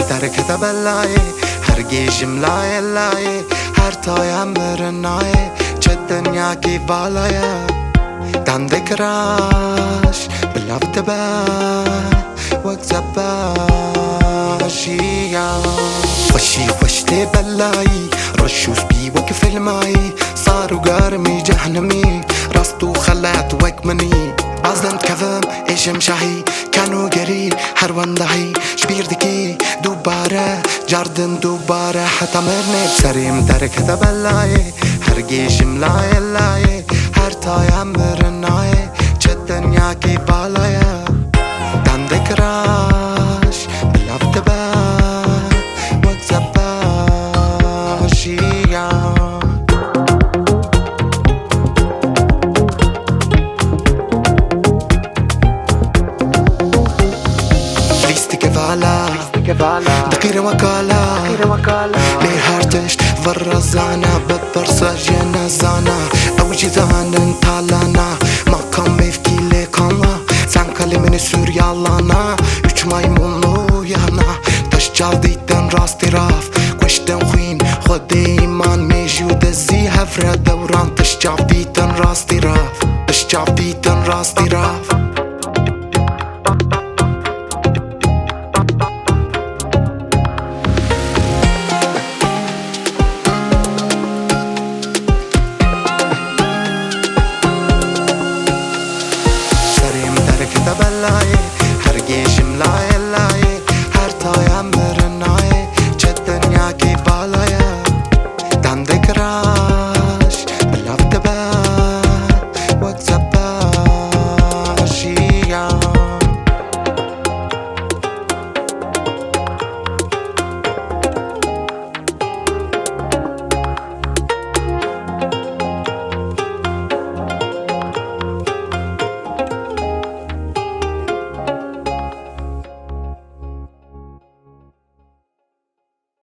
تركت بلاي هرگیش ملای لای هر تایم برنای چه دنیا کی بالای دندك راش بلفت با وقت باشيا وشي وشتي بلاي رشوش بي وقف الماي صاروا قارمي جهنمي راسطو خلات وكمني بازن كذب ايش مشاهي كانوا قري هروان لهي شبير دكي دوباره جاردن دوباره حتى مرني بسريم تركت بلاي هرگیش ملاي لاي هر تایم برنای چه دنیا کی بالای دندك راش بلفت با وقت باشيا ليستي كفالة دقيرة وكالة ليه هارتش فرزانا ببرسا جنازانا اوجي زانن talana makam mevkiyle kanla sen kalemini sür yalana üç maymunlu yana taş çaldıydan rast taraf kuştan queen خدي iman mevcut زي هفرة دوران taş çaldıydan rast taraf taş çaldıydan rast taraf بلاي هرگیش ملای لای